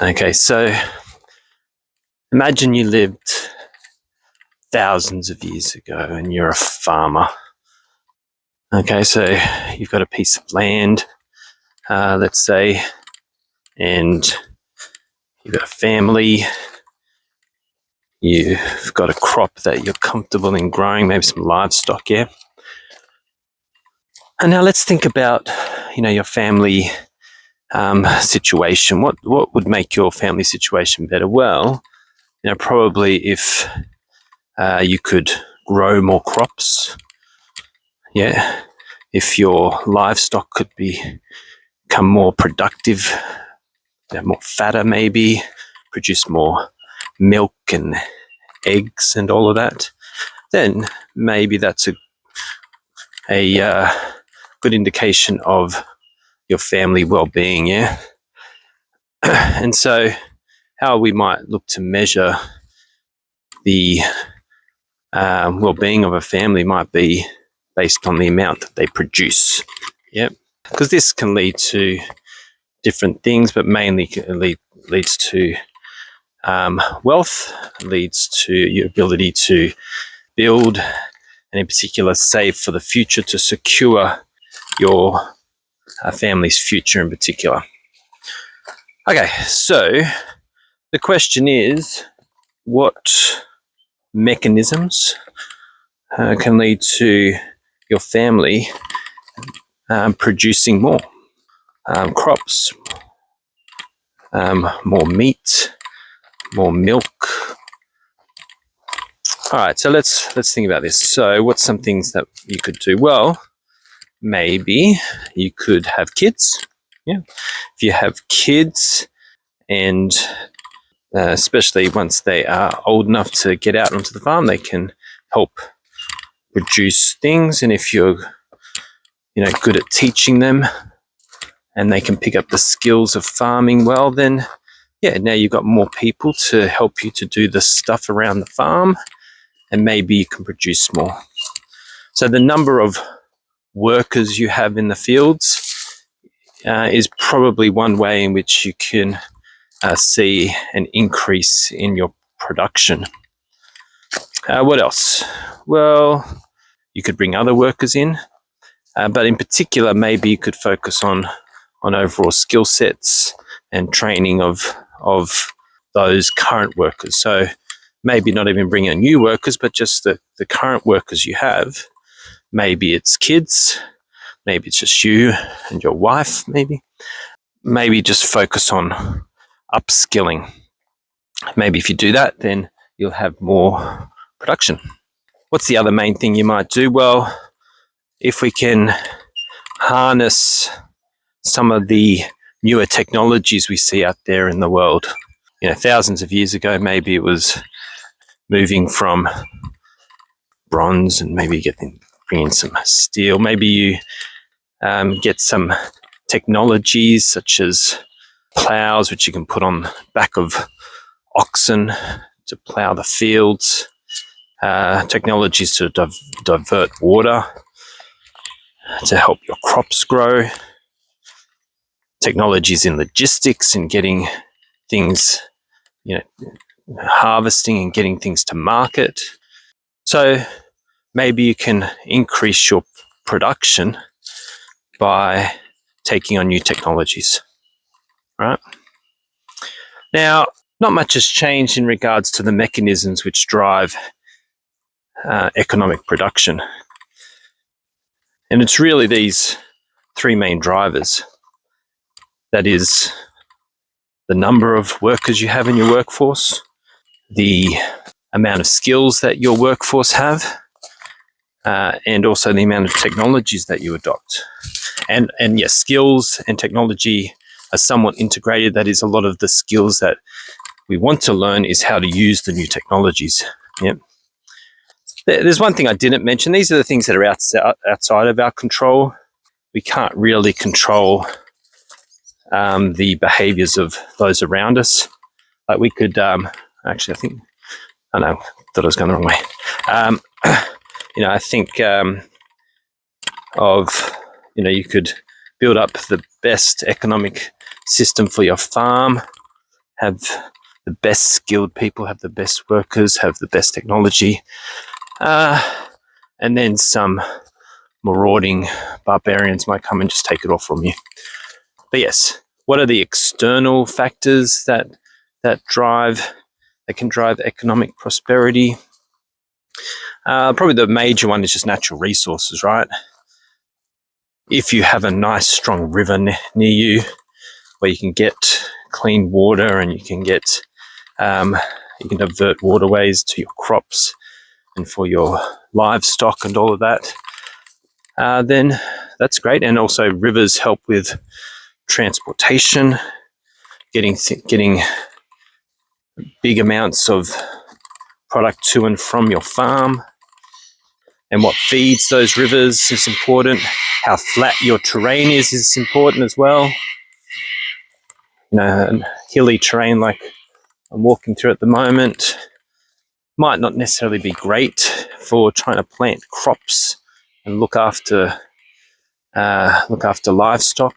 Okay, so imagine you lived thousands of years ago and you're a farmer. Okay, so you've got a piece of land, let's say, and you've got a family, you've got a crop that you're comfortable in growing, maybe some livestock, yeah? And now let's think about, your family situation. What would make your family situation better? Well, probably if you could grow more crops, yeah. If your livestock could become more productive, more fatter maybe, produce more milk and eggs and all of that, then maybe that's a good indication of your family well-being, yeah? And so how we might look to measure the well-being of a family might be based on the amount that they produce, yeah? Because this can lead to different things, but mainly leads to wealth, leads to your ability to build, and in particular save for the future to secure your family's future in particular. Okay, so the question is, what mechanisms can lead to your family producing more crops, more meat, more milk? All right, so let's think about this. So what's some things that you could do? Well, maybe you could have kids. Yeah, if you have kids, and especially once they are old enough to get out onto the farm, they can help produce things. And if you're good at teaching them and they can pick up the skills of farming well, then yeah, now you've got more people to help you to do the stuff around the farm, and maybe you can produce more. So the number of workers you have in the fields is probably one way in which you can see an increase in your production. What else? Well, you could bring other workers in, but in particular, maybe you could focus on overall skill sets and training of those current workers. So maybe not even bring in new workers, but just the current workers you have. Maybe it's kids, maybe it's just you and your wife, maybe just focus on upskilling. Maybe if you do that, then you'll have more production. What's the other main thing you might do? Well, if we can harness some of the newer technologies we see out there in the world. Thousands of years ago, maybe it was moving from bronze, and maybe bring in some steel. Maybe you get some technologies such as plows, which you can put on the back of oxen to plow the fields, technologies to divert water to help your crops grow, technologies in logistics and getting things, harvesting and getting things to market. So maybe you can increase your production by taking on new technologies, right? Now, not much has changed in regards to the mechanisms which drive economic production. And it's really these three main drivers. That is the number of workers you have in your workforce, the amount of skills that your workforce have, and also the amount of technologies that you adopt. And yes, skills and technology are somewhat integrated. That is, a lot of the skills that we want to learn is how to use the new technologies. Yep. There's one thing I didn't mention. These are the things that are outside of our control. We can't really control the behaviors of those around us. Like we could, actually, I thought I was going the wrong way. I think you could build up the best economic system for your farm, have the best skilled people, have the best workers, have the best technology, and then some marauding barbarians might come and just take it all from you. But yes, what are the external factors that can drive economic prosperity? Probably the major one is just natural resources, right? If you have a nice strong river near you where you can get clean water and you can divert waterways to your crops and for your livestock and all of that, then that's great. And also rivers help with transportation, getting big amounts of product to and from your farm. And what feeds those rivers is important. How flat your terrain is important as well. Hilly terrain like I'm walking through at the moment might not necessarily be great for trying to plant crops and look after livestock.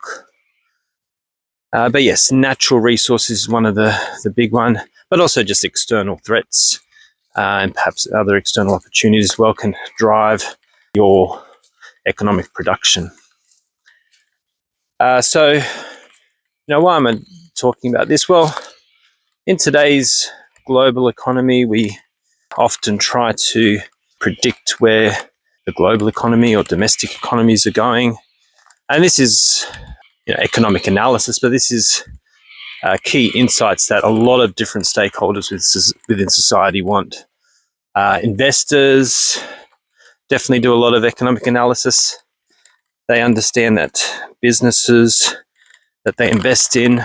But yes, natural resources is one of the big one, but also just external threats and perhaps other external opportunities as well can drive your economic production. So why am I talking about this? Well, in today's global economy, we often try to predict where the global economy or domestic economies are going. And this is economic analysis, but this is key insights that a lot of different stakeholders within society want. Investors definitely do a lot of economic analysis. They understand that businesses that they invest in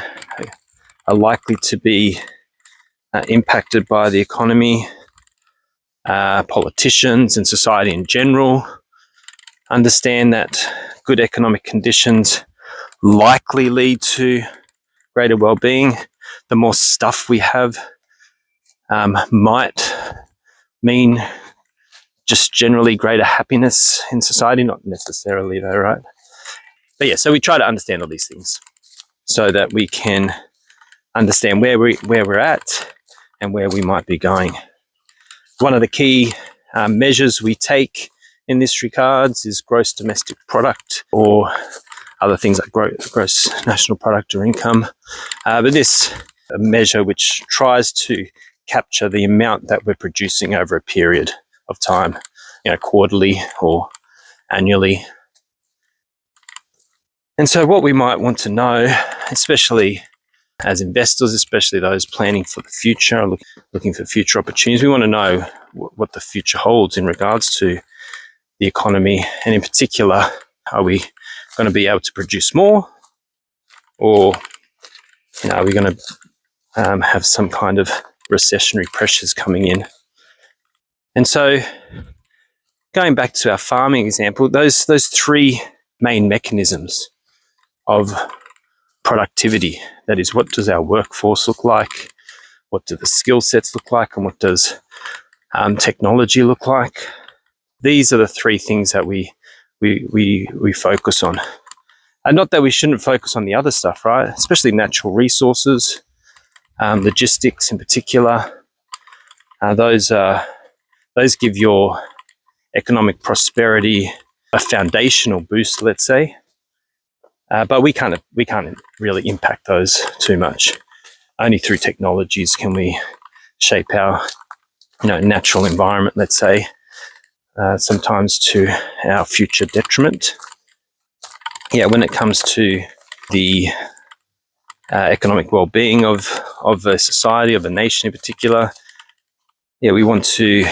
are likely to be impacted by the economy. Politicians and society in general understand that good economic conditions likely lead to greater well-being. The more stuff we have might mean just generally greater happiness in society, not necessarily though, right? But yeah, so we try to understand all these things so that we can understand where we're at and where we might be going. One of the key measures we take in this regards is gross domestic product, or other things like gross national product or income. But this a measure which tries to capture the amount that we're producing over a period of time, quarterly or annually. And so what we might want to know, especially as investors, especially those planning for the future, looking for future opportunities, we want to know what the future holds in regards to the economy. And in particular, are we going to be able to produce more, or are we going to have some kind of recessionary pressures coming in? And so going back to our farming example, those three main mechanisms of productivity, that is, what does our workforce look like, what do the skill sets look like, and what does technology look like? These are the three things that we focus on. And not that we shouldn't focus on the other stuff, right? Especially natural resources, logistics in particular. Those give your economic prosperity a foundational boost, let's say. But we can't really impact those too much. Only through technologies can we shape our natural environment, let's say, sometimes to our future detriment. Yeah, when it comes to the economic well-being of a society, of a nation in particular, we want to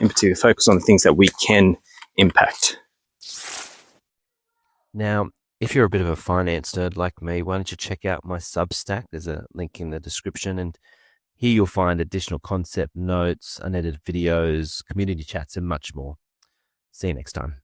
in particular focus on the things that we can impact. Now, if you're a bit of a finance nerd like me, why don't you check out my Substack? There's a link in the description, and here you'll find additional concept notes, unedited videos, community chats, and much more. See you next time.